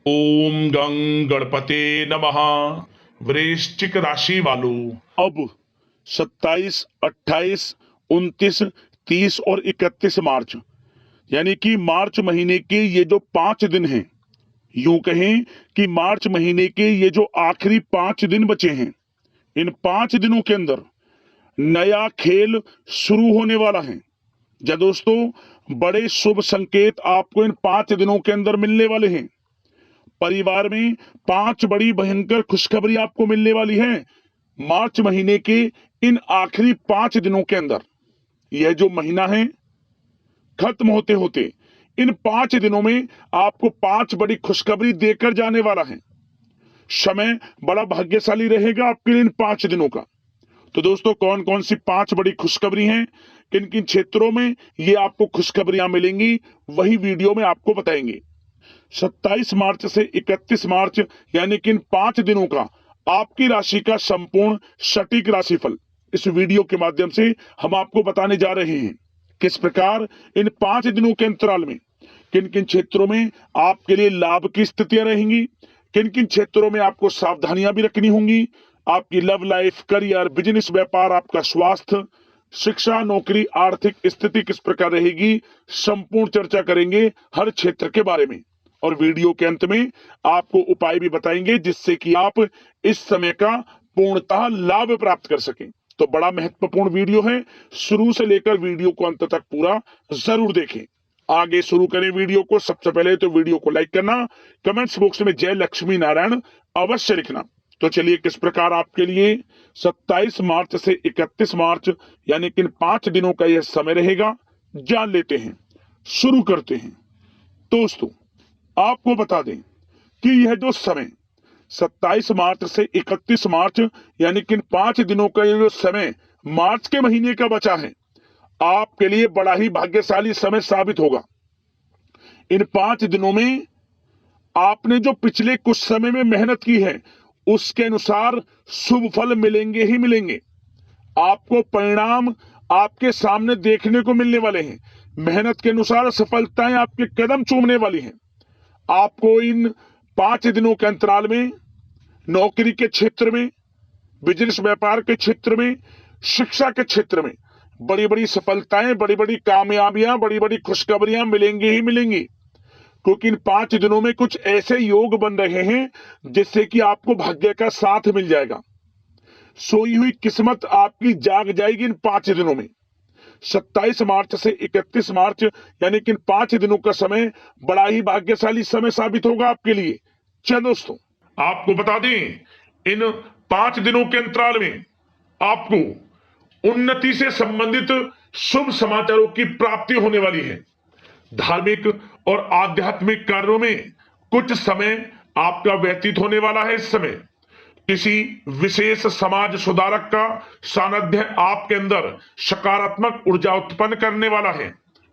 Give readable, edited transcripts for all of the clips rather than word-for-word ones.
ओम गं गणपते नमः। वृश्चिक राशि वालों, अब 27, 28, 29, 30 और 31 मार्च यानी कि मार्च महीने के ये जो 5 दिन हैं, यूं कहें कि मार्च महीने के ये जो आखिरी 5 दिन बचे हैं, इन 5 दिनों के अंदर नया खेल शुरू होने वाला है। जा दोस्तों, बड़े शुभ संकेत आपको इन 5 दिनों के अंदर मिलने वाले हैं। परिवार में 5 बड़ी भयंकर खुशखबरी आपको मिलने वाली है मार्च महीने के इन आखिरी 5 दिनों के अंदर। यह जो महीना है खत्म होते होते इन 5 दिनों में आपको 5 बड़ी खुशखबरी देकर जाने वाला है। समय बड़ा भाग्यशाली रहेगा आपके लिए इन 5 दिनों का। तो दोस्तों, कौन कौन सी 5 बड़ी खुशखबरी हैं, किन किन क्षेत्रों में ये आपको खुशखबरियां मिलेंगी, वही वीडियो में आपको बताएंगे। 27 मार्च से 31 मार्च यानी कि इन 5 दिनों का आपकी राशि का संपूर्ण सटीक राशिफल इस वीडियो के माध्यम से हम आपको बताने जा रहे हैं। किस प्रकार इन 5 दिनों के अंतराल में किन किन क्षेत्रों में आपके लिए लाभ की स्थितियां रहेंगी, किन किन क्षेत्रों में आपको सावधानियां भी रखनी होंगी। आपकी लव लाइफ, करियर, बिजनेस, व्यापार, आपका स्वास्थ्य, शिक्षा, नौकरी, आर्थिक स्थिति किस प्रकार रहेगी, संपूर्ण चर्चा करेंगे हर क्षेत्र के बारे में। और वीडियो के अंत में आपको उपाय भी बताएंगे जिससे कि आप इस समय का पूर्णतः लाभ प्राप्त कर सकें। तो बड़ा महत्वपूर्ण वीडियो है, शुरू से लेकर वीडियो को अंत तक पूरा जरूर देखें। आगे शुरू करें वीडियो को। सबसे पहले तो वीडियो को लाइक करना, कमेंट्स बॉक्स में जय लक्ष्मी नारायण अवश्य लिखना। तो चलिए, किस प्रकार आपके लिए 27 मार्च से 31 मार्च यानी कि इन 5 दिनों का यह समय रहेगा, जान लेते हैं। शुरू करते हैं। दोस्तों, आपको बता दें कि यह जो समय 27 मार्च से 31 मार्च यानी कि इन 5 दिनों का यह जो समय मार्च के महीने का बचा है, आपके लिए बड़ा ही भाग्यशाली समय साबित होगा। इन 5 दिनों में आपने जो पिछले कुछ समय में मेहनत की है उसके अनुसार शुभ फल मिलेंगे ही मिलेंगे। आपको परिणाम आपके सामने देखने को मिलने वाले हैं। मेहनत के अनुसार सफलताएं आपके कदम चूमने वाली हैं। आपको इन 5 दिनों के अंतराल में नौकरी के क्षेत्र में, बिजनेस व्यापार के क्षेत्र में, शिक्षा के क्षेत्र में बड़ी बड़ी सफलताएं, बड़ी बड़ी कामयाबियां, बड़ी बड़ी खुशखबरियां मिलेंगी ही मिलेंगी। क्योंकि इन 5 दिनों में कुछ ऐसे योग बन रहे हैं जिससे कि आपको भाग्य का साथ मिल जाएगा। सोई हुई किस्मत आपकी जाग जाएगी इन 5 दिनों में। 27 मार्च से 31 मार्च यानी कि इन 5 दिनों का समय बड़ा ही भाग्यशाली समय साबित होगा आपके लिए। चलो दोस्तों, आपको बता दें, इन 5 दिनों के अंतराल में आपको उन्नति से संबंधित शुभ समाचारों की प्राप्ति होने वाली है। धार्मिक और आध्यात्मिक कार्यों में कुछ समय आपका व्यतीत होने वाला है। इस समय किसी विशेष समाज सुधारक का सानिध्य आपके अंदर सकारात्मक ऊर्जा उत्पन्न करने वाला है।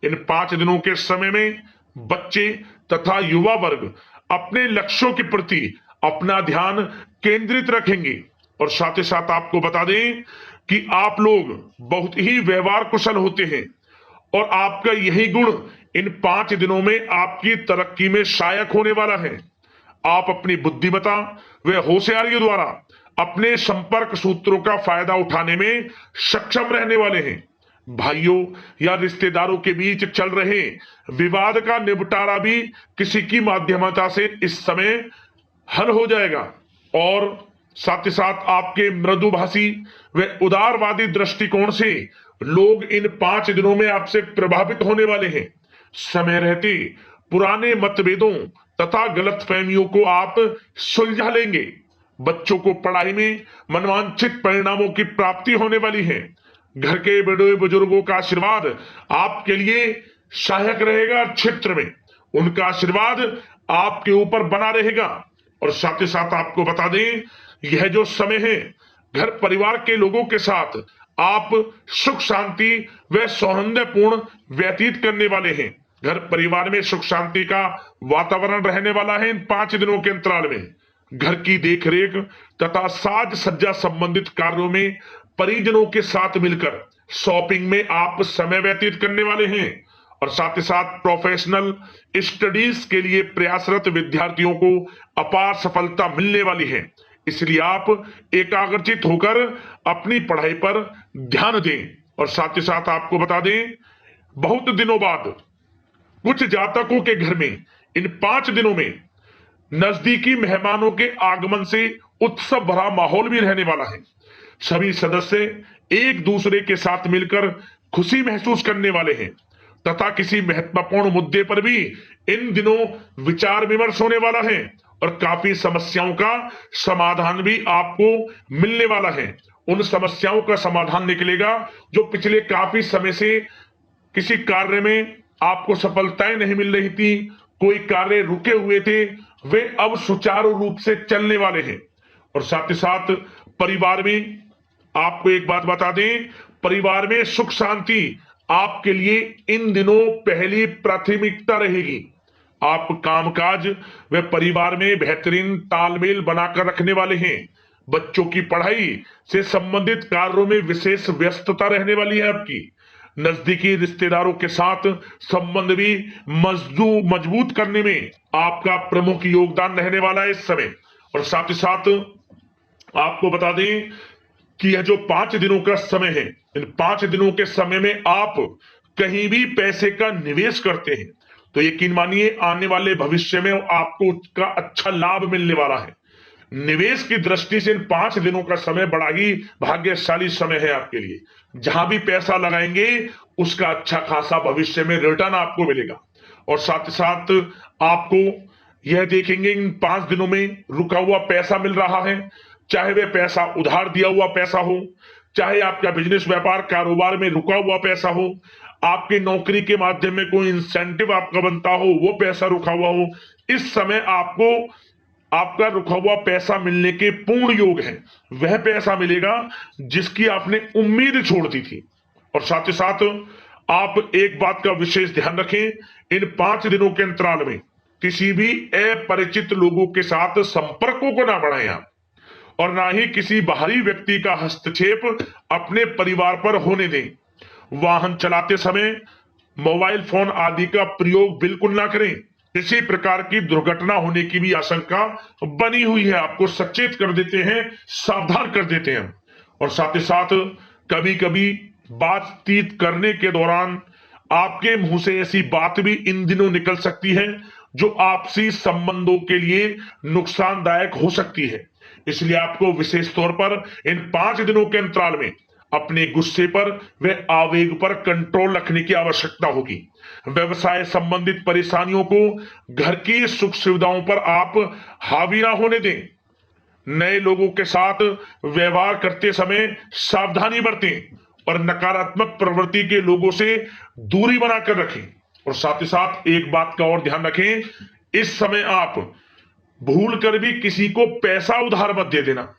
इन 5 दिनों के समय में बच्चे तथा युवा वर्ग अपने लक्ष्यों के प्रति अपना ध्यान केंद्रित रखेंगे। और साथ ही साथ आपको बता दें कि आप लोग बहुत ही व्यवहार कुशल होते हैं और आपका यही गुण इन 5 दिनों में आपकी तरक्की में सहायक होने वाला है। आप अपनी बुद्धिमत्ता व होशियारी द्वारा अपने संपर्क सूत्रों का फायदा उठाने में सक्षम रहने वाले हैं। भाइयों या रिश्तेदारों के बीच चल रहे विवाद का निपटारा भी किसी की माध्यमता से इस समय हल हो जाएगा। और साथ ही साथ आपके मृदुभाषी व उदारवादी दृष्टिकोण से लोग इन 5 दिनों में आपसे प्रभावित होने वाले हैं। समय रहते पुराने मतभेदों तथा गलतफहमियों को आप सुलझा लेंगे। बच्चों को पढ़ाई में मनवांछित परिणामों की प्राप्ति होने वाली है। घर के बड़े बुजुर्गों का आशीर्वाद आपके लिए सहायक रहेगा। क्षेत्र में उनका आशीर्वाद आपके ऊपर बना रहेगा। और साथ ही साथ आपको बता दें, यह जो समय है घर परिवार के लोगों के साथ आप सुख शांति व सौहार्दपूर्ण व्यतीत करने वाले हैं। घर परिवार में सुख शांति का वातावरण रहने वाला है इन 5 दिनों के अंतराल में। घर की देखरेख तथा साज सज्जा संबंधित कार्यों में परिजनों के साथ मिलकर शॉपिंग में आप समय व्यतीत करने वाले हैं। और साथ ही साथ प्रोफेशनल स्टडीज के लिए प्रयासरत विद्यार्थियों को अपार सफलता मिलने वाली है। इसलिए आप एकाग्रचित होकर अपनी पढ़ाई पर ध्यान दें। और साथ ही साथ आपको बता दें, बहुत दिनों बाद कुछ जातकों के घर में इन 5 दिनों में नजदीकी मेहमानों के आगमन से उत्सव भरा माहौल भी रहने वाला है। सभी सदस्य एक दूसरे के साथ मिलकर खुशी महसूस करने वाले हैं तथा किसी महत्वपूर्ण मुद्दे पर भी इन दिनों विचार विमर्श होने वाला है और काफी समस्याओं का समाधान भी आपको मिलने वाला है। उन समस्याओं का समाधान निकलेगा जो पिछले काफी समय से किसी कार्य में आपको सफलताएं नहीं मिल रही थी, कोई कार्य रुके हुए थे, वे अब सुचारू रूप से चलने वाले हैं। और साथ ही साथ परिवार में आपको एक बात बता दें, परिवार में सुख शांति आपके लिए इन दिनों पहली प्राथमिकता रहेगी। आप कामकाज व परिवार में बेहतरीन तालमेल बनाकर रखने वाले हैं। बच्चों की पढ़ाई से संबंधित कार्यों में विशेष व्यस्तता रहने वाली है आपकी। नजदीकी रिश्तेदारों के साथ संबंध भी मजबूत करने में आपका प्रमुख योगदान रहने वाला है इस समय। और साथ ही साथ आपको बता दें कि यह जो 5 दिनों का समय है, इन 5 दिनों के समय में आप कहीं भी पैसे का निवेश करते हैं तो यकीन मानिए आने वाले भविष्य में आपको उसका अच्छा लाभ मिलने वाला है। निवेश की दृष्टि से इन 5 दिनों का समय बड़ा ही भाग्यशाली समय है आपके लिए। जहां भी पैसा लगाएंगे उसका अच्छा खासा भविष्य में रिटर्न आपको मिलेगा। और साथ ही साथ आपको यह देखेंगे इन 5 दिनों में रुका हुआ पैसा मिल रहा है, चाहे वह पैसा उधार दिया हुआ पैसा हो, चाहे आपका बिजनेस व्यापार कारोबार में रुका हुआ पैसा हो, आपकी नौकरी के माध्यम में कोई इंसेंटिव आपका बनता हो, वो पैसा रुका हुआ हो, इस समय आपको आपका रुका हुआ पैसा मिलने के पूर्ण योग है। वह पैसा मिलेगा जिसकी आपने उम्मीद छोड़ दी थी। और साथ ही साथ आप एक बात का विशेष ध्यान रखें, इन 5 दिनों के अंतराल में किसी भी अपरिचित लोगों के साथ संपर्कों को ना बढ़ाएं आप, और ना ही किसी बाहरी व्यक्ति का हस्तक्षेप अपने परिवार पर होने दें। वाहन चलाते समय मोबाइल फोन आदि का प्रयोग बिल्कुल ना करें। किसी प्रकार की दुर्घटना होने की भी आशंका बनी हुई है, आपको सचेत कर देते हैं, सावधान कर देते हैं। और साथ ही साथ कभी कभी बातचीत करने के दौरान आपके मुंह से ऐसी बात भी इन दिनों निकल सकती है जो आपसी संबंधों के लिए नुकसानदायक हो सकती है। इसलिए आपको विशेष तौर पर इन 5 दिनों के अंतराल में अपने गुस्से पर व आवेग पर कंट्रोल रखने की आवश्यकता होगी। व्यवसाय संबंधित परेशानियों को घर की सुख सुविधाओं पर आप हावी ना होने दें। नए लोगों के साथ व्यवहार करते समय सावधानी बरतें और नकारात्मक प्रवृत्ति के लोगों से दूरी बनाकर रखें। और साथ ही साथ एक बात का और ध्यान रखें, इस समय आप भूल कर भी किसी को पैसा उधार मत दे देना।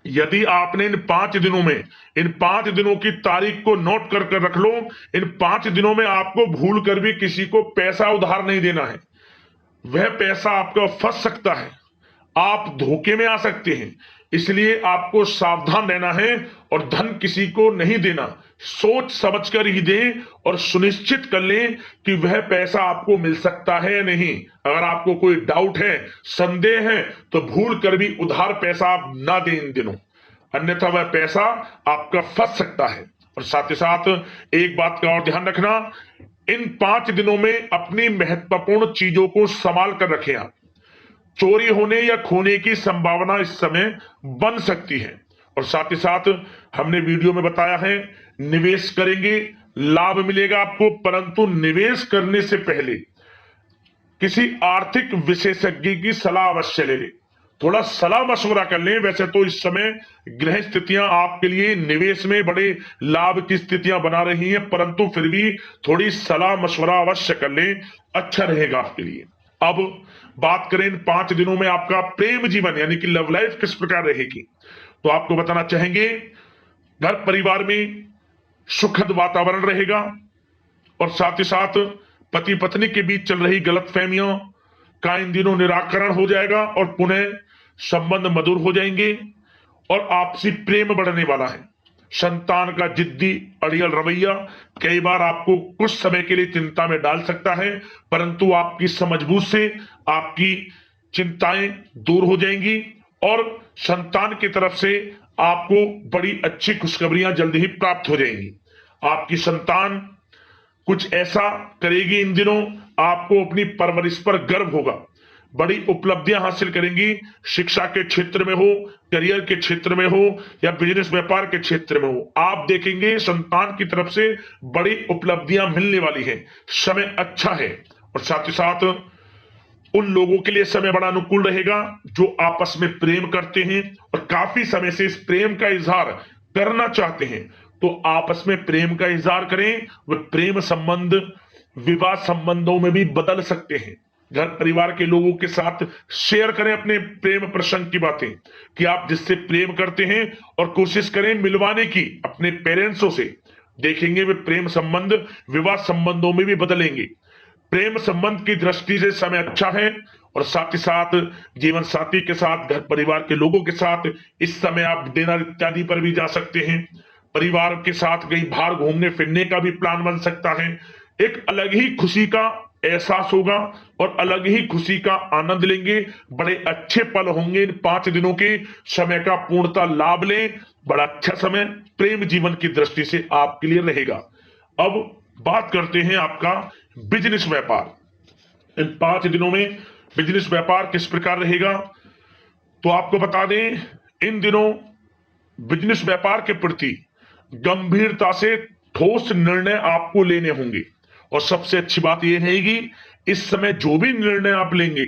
यदि आपने इन 5 दिनों में इन 5 दिनों की तारीख को नोट कर रख लो, इन 5 दिनों में आपको भूल कर भी किसी को पैसा उधार नहीं देना है। वह पैसा आपका फंस सकता है, आप धोखे में आ सकते हैं। इसलिए आपको सावधान रहना है और धन किसी को नहीं देना। सोच समझ कर ही दें और सुनिश्चित कर लें कि वह पैसा आपको मिल सकता है या नहीं। अगर आपको कोई डाउट है, संदेह है, तो भूल कर भी उधार पैसा आप ना दें इन दिनों, अन्यथा वह पैसा आपका फंस सकता है। और साथ ही साथ एक बात का और ध्यान रखना, इन 5 दिनों में अपनी महत्वपूर्ण चीजों को संभाल कर रखें आप। चोरी होने या खोने की संभावना इस समय बन सकती है। और साथ ही साथ हमने वीडियो में बताया है, निवेश करेंगे लाभ मिलेगा आपको, परंतु निवेश करने से पहले किसी आर्थिक विशेषज्ञ की सलाह अवश्य ले लें, थोड़ा सलाह मशवरा कर लें। वैसे तो इस समय ग्रह स्थितियां आपके लिए निवेश में बड़े लाभ की स्थितियां बना रही हैं, परंतु फिर भी थोड़ी सलाह मशवरा अवश्य कर लें, अच्छा रहेगा आपके लिए। अब बात करें इन 5 दिनों में आपका प्रेम जीवन यानी कि लव लाइफ किस प्रकार रहेगी, तो आपको बताना चाहेंगे, घर परिवार में सुखद वातावरण रहेगा और साथ ही साथ पति पत्नी के बीच चल रही गलतफहमियों का इन दिनों निराकरण हो जाएगा और पुनः संबंध मधुर हो जाएंगे और आपसी प्रेम बढ़ने वाला है। संतान का जिद्दी अड़ियल रवैया कई बार आपको कुछ समय के लिए चिंता में डाल सकता है, परंतु आपकी समझबूझ से आपकी चिंताएं दूर हो जाएंगी और संतान की तरफ से आपको बड़ी अच्छी खुशखबरियां जल्द ही प्राप्त हो जाएंगी। आपकी संतान कुछ ऐसा करेगी इन दिनों, आपको अपनी परवरिश पर गर्व होगा। बड़ी उपलब्धियां हासिल करेंगी, शिक्षा के क्षेत्र में हो, करियर के क्षेत्र में हो या बिजनेस व्यापार के क्षेत्र में हो। आप देखेंगे संतान की तरफ से बड़ी उपलब्धियां मिलने वाली हैं। समय अच्छा है और साथ ही साथ उन लोगों के लिए समय बड़ा अनुकूल रहेगा जो आपस में प्रेम करते हैं और काफी समय से इस प्रेम का इजहार करना चाहते हैं। तो आपस में प्रेम का इजहार करें। वह प्रेम संबंध विवाह संबंधों में भी बदल सकते हैं। घर परिवार के लोगों के साथ शेयर करें अपने प्रेम प्रसंग की बातें कि आप जिससे प्रेम करते हैं और कोशिश करें मिलवाने की अपने पेरेंट्सों से। देखेंगे वे प्रेम संबंध विवाह संबंधों में भी बदलेंगे। प्रेम संबंध की दृष्टि से समय अच्छा है और साथ ही साथ जीवन साथी के साथ घर परिवार के लोगों के साथ इस समय आप डिनर इत्यादि पर भी जा सकते हैं। परिवार के साथ कहीं बाहर घूमने फिरने का भी प्लान बन सकता है। एक अलग ही खुशी का एहसास होगा और अलग ही खुशी का आनंद लेंगे। बड़े अच्छे पल होंगे इन 5 दिनों के। समय का पूर्णता लाभ लें। बड़ा अच्छा समय प्रेम जीवन की दृष्टि से आपके लिए रहेगा। अब बात करते हैं आपका बिजनेस व्यापार। इन 5 दिनों में बिजनेस व्यापार किस प्रकार रहेगा, तो आपको बता दें इन दिनों बिजनेस व्यापार के प्रति गंभीरता से ठोस निर्णय आपको लेने होंगे। और सबसे अच्छी बात यह रहेगी इस समय जो भी निर्णय आप लेंगे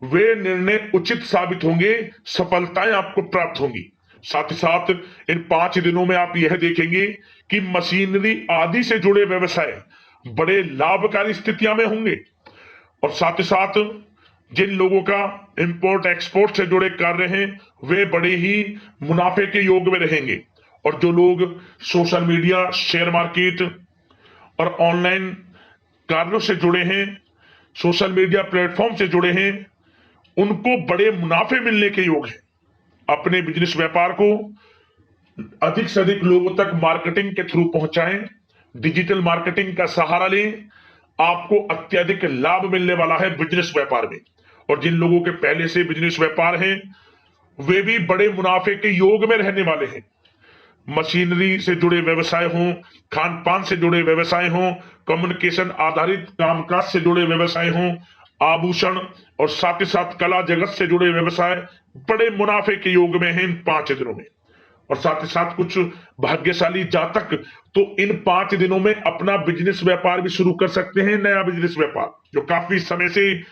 वे निर्णय उचित साबित होंगे, सफलताएं आपको प्राप्त होंगी। साथ ही साथ इन 5 दिनों में आप यह देखेंगे कि मशीनरी आदि से जुड़े व्यवसाय बड़े लाभकारी स्थितियां में होंगे। और साथ ही साथ जिन लोगों का इंपोर्ट एक्सपोर्ट से जुड़े कार्य हैं वे बड़े ही मुनाफे के योग में रहेंगे। और जो लोग सोशल मीडिया, शेयर मार्केट और ऑनलाइन कार्यों से जुड़े हैं, सोशल मीडिया प्लेटफॉर्म से जुड़े हैं, उनको बड़े मुनाफे मिलने के योग हैं। अपने बिजनेस व्यापार को अधिक से अधिक लोगों तक मार्केटिंग के थ्रू पहुंचाएं, डिजिटल मार्केटिंग का सहारा लें। आपको अत्यधिक लाभ मिलने वाला है बिजनेस व्यापार में। और जिन लोगों के पहले से बिजनेस व्यापार हैं वे भी बड़े मुनाफे के योग में रहने वाले हैं। मशीनरी से जुड़े व्यवसाय हों, खान पान से जुड़े व्यवसाय हों, कम्युनिकेशन आधारित कामकाज से जुड़े व्यवसाय हों, आभूषण और साथ ही साथ कला जगत से जुड़े व्यवसाय बड़े मुनाफे के योग में हैं इन 5 दिनों में। और साथ ही साथ कुछ भाग्यशाली जातक तो इन 5 दिनों में अपना बिजनेस व्यापार भी शुरू कर सकते हैं। नया बिजनेस व्यापार जो काफी समय से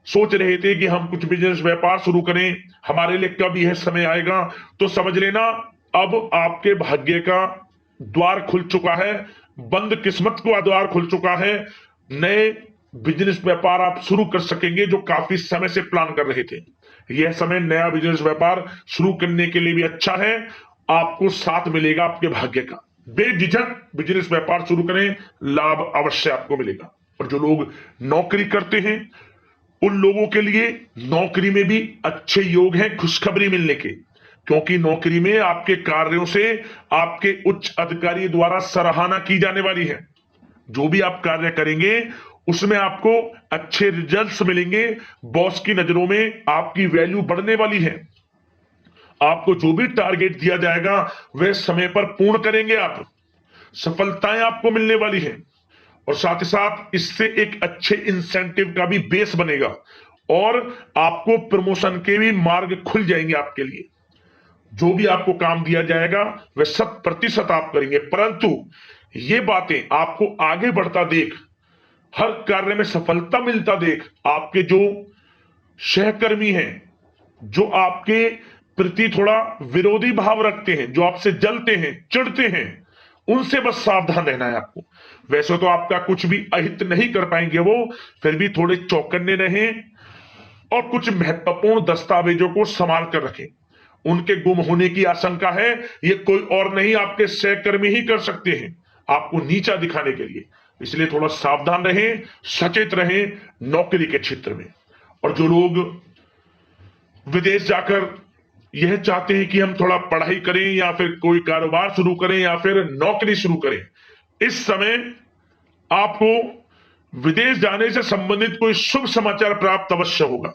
सोच रहे थे कि हम कुछ बिजनेस व्यापार शुरू करें, हमारे लिए कब यह समय आएगा, तो समझ लेना अब आपके भाग्य का द्वार खुल चुका है। बंद किस्मत का द्वार खुल चुका है। नए बिजनेस व्यापार आप शुरू कर सकेंगे जो काफी समय से प्लान कर रहे थे। यह समय नया बिजनेस व्यापार शुरू करने के लिए भी अच्छा है। आपको साथ मिलेगा आपके भाग्य का। बेझिझक बिजनेस व्यापार शुरू करें, लाभ अवश्य आपको मिलेगा। और जो लोग नौकरी करते हैं उन लोगों के लिए नौकरी में भी अच्छे योग हैं खुशखबरी मिलने के, क्योंकि नौकरी में आपके कार्यों से आपके उच्च अधिकारी द्वारा सराहना की जाने वाली है। जो भी आप कार्य करेंगे उसमें आपको अच्छे रिजल्ट्स मिलेंगे। बॉस की नजरों में आपकी वैल्यू बढ़ने वाली है। आपको जो भी टारगेट दिया जाएगा वह समय पर पूर्ण करेंगे आप। सफलताएं आपको मिलने वाली है। और साथ ही साथ इससे एक अच्छे इंसेंटिव का भी बेस बनेगा और आपको प्रमोशन के भी मार्ग खुल जाएंगे आपके लिए। जो भी आपको काम दिया जाएगा वह 100% आप करेंगे। परंतु ये बातें आपको आगे बढ़ता देख, हर कार्य में सफलता मिलता देख, आपके जो सहकर्मी हैं, जो आपके प्रति थोड़ा विरोधी भाव रखते हैं, जो आपसे जलते हैं, चिढ़ते हैं, उनसे बस सावधान रहना है आपको। वैसे तो आपका कुछ भी अहित नहीं कर पाएंगे वो, फिर भी थोड़े चौकन्ने रहें और कुछ महत्वपूर्ण दस्तावेजों को संभाल कर रखें। उनके गुम होने की आशंका है, ये कोई और नहीं आपके सहकर्मी ही कर सकते हैं आपको नीचा दिखाने के लिए। इसलिए थोड़ा सावधान रहें, सचेत रहें नौकरी के क्षेत्र में। और जो लोग विदेश जाकर यह चाहते हैं कि हम थोड़ा पढ़ाई करें या फिर कोई कारोबार शुरू करें या फिर नौकरी शुरू करें, इस समय आपको विदेश जाने से संबंधित कोई शुभ समाचार प्राप्त अवश्य होगा।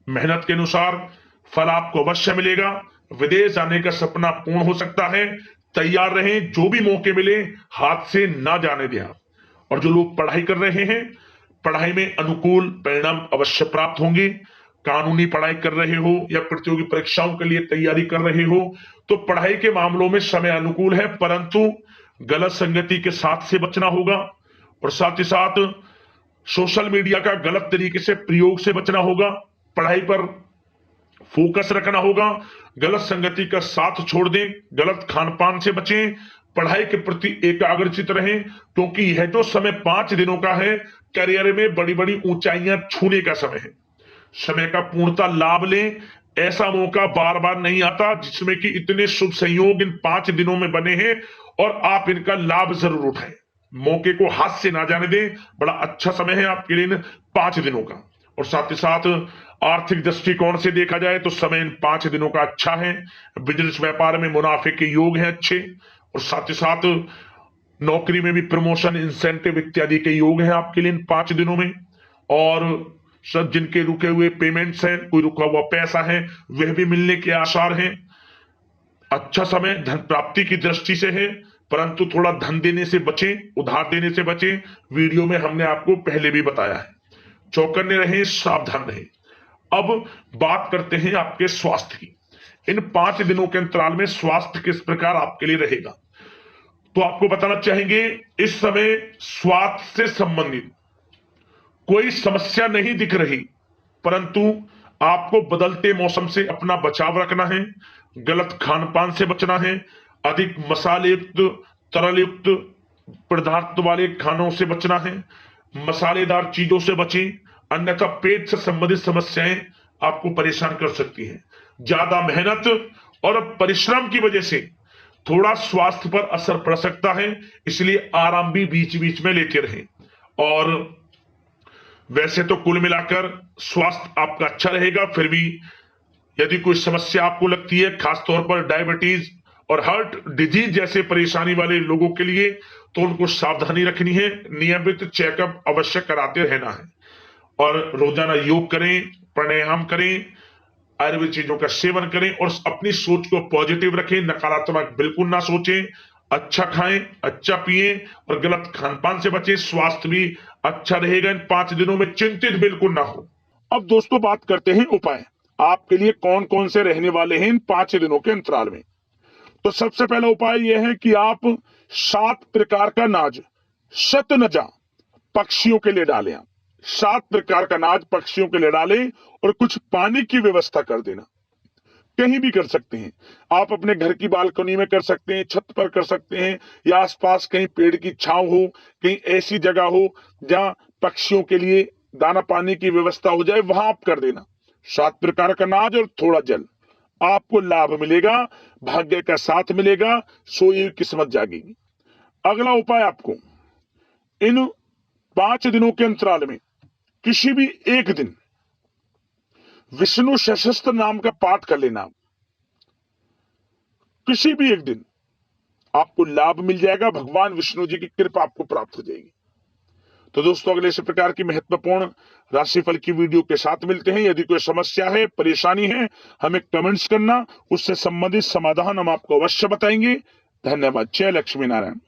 मेहनत के अनुसार फल आपको अवश्य मिलेगा। विदेश जाने का सपना पूर्ण हो सकता है। तैयार रहें, जो भी मौके मिले हाथ से ना जाने दें आप। और जो लोग पढ़ाई कर रहे हैं, पढ़ाई में अनुकूल परिणाम अवश्य प्राप्त होंगे। कानूनी पढ़ाई कर रहे हो या प्रतियोगी परीक्षाओं के लिए तैयारी कर रहे हो तो पढ़ाई के मामलों में समय अनुकूल है, परंतु गलत संगति के साथ से बचना होगा और साथ ही साथ सोशल मीडिया का गलत तरीके से प्रयोग से बचना होगा। पढ़ाई पर फोकस रखना होगा। गलत संगति का साथ छोड़ दें, गलत खान पान से बचें, पढ़ाई के प्रति एकाग्रचित रहें, क्योंकि यह जो समय 5 दिनों का है, करियर में बड़ी बड़ी ऊंचाइयां छूने का समय है। समय का पूर्णता लाभ लें। ऐसा मौका बार बार नहीं आता जिसमें कि इतने शुभ संयोग इन 5 दिनों में बने हैं और आप इनका लाभ जरूर उठाएं। मौके को हाथ से ना जाने दें। बड़ा अच्छा समय है आपके लिए इन 5 दिनों का। और साथ ही साथ आर्थिक दृष्टिकोण से देखा जाए तो समय इन 5 दिनों का अच्छा है। बिजनेस व्यापार में मुनाफे के योग हैं अच्छे, और साथ ही साथ नौकरी में भी प्रमोशन, इंसेंटिव इत्यादि के योग हैं आपके लिए इन 5 दिनों में। और सब जिनके रुके हुए पेमेंट्स हैं, कोई रुका हुआ पैसा है, वह भी मिलने के आसार हैं। अच्छा समय धन प्राप्ति की दृष्टि से है, परंतु थोड़ा धन देने से बचें, उधार देने से बचें। वीडियो में हमने आपको पहले भी बताया है। चौकन्ने रहें, सावधान रहें। अब बात करते हैं आपके स्वास्थ्य की। इन 5 दिनों के अंतराल में स्वास्थ्य किस प्रकार आपके लिए रहेगा, तो आपको बताना चाहेंगे इस समय स्वास्थ्य से संबंधित कोई समस्या नहीं दिख रही, परंतु आपको बदलते मौसम से अपना बचाव रखना है। गलत खान पान से बचना है। अधिक मसाले युक्त, तरल युक्त पदार्थ वाले खानों से बचना है। मसालेदार चीजों से बचें, अन्यथा पेट से संबंधित समस्याएं आपको परेशान कर सकती हैं। ज्यादा मेहनत और परिश्रम की वजह से थोड़ा स्वास्थ्य पर असर पड़ सकता है, इसलिए आराम भी बीच बीच में लेते रहें। और वैसे तो कुल मिलाकर स्वास्थ्य आपका अच्छा रहेगा, फिर भी यदि कोई समस्या आपको लगती है, खासतौर पर डायबिटीज और हार्ट डिजीज जैसे परेशानी वाले लोगों के लिए, तो उनको सावधानी रखनी है। नियमित चेकअप अवश्य कराते रहना है और रोजाना योग करें, प्राणायाम करें, आयुर्वेद चीजों का सेवन करें और अपनी सोच को पॉजिटिव रखें। नकारात्मक बिल्कुल ना सोचें। अच्छा खाएं, अच्छा पिएं और गलत खान पान से बचें। स्वास्थ्य भी अच्छा रहेगा इन 5 दिनों में, चिंतित बिल्कुल ना हो। अब दोस्तों बात करते हैं उपाय आपके लिए कौन कौन से रहने वाले हैं इन 5 दिनों के अंतराल में। तो सबसे पहला उपाय यह है कि आप 7 प्रकार का अनाज शतनजा पक्षियों के लिए डालें। 7 प्रकार का अनाज पक्षियों के लिए डालें और कुछ पानी की व्यवस्था कर देना। कहीं भी कर सकते हैं आप, अपने घर की बालकनी में कर सकते हैं, छत पर कर सकते हैं, या आसपास कहीं पेड़ की छांव हो, कहीं ऐसी जगह हो जहां पक्षियों के लिए दाना पानी की व्यवस्था हो जाए, वहां आप कर देना। 7 प्रकार का अनाज और थोड़ा जल, आपको लाभ मिलेगा, भाग्य का साथ मिलेगा, सोई किस्मत जागेगी। अगला उपाय, आपको इन 5 दिनों के अंतराल में किसी भी एक दिन विष्णु सहस्त्र नाम का पाठ कर लेना। किसी भी एक दिन आपको लाभ मिल जाएगा, भगवान विष्णु जी की कृपा आपको प्राप्त हो जाएगी। तो दोस्तों अगले इस प्रकार की महत्वपूर्ण राशिफल की वीडियो के साथ मिलते हैं। यदि कोई समस्या है, परेशानी है, हमें कमेंट्स करना, उससे संबंधित समाधान हम आपको अवश्य बताएंगे। धन्यवाद। जय लक्ष्मी नारायण।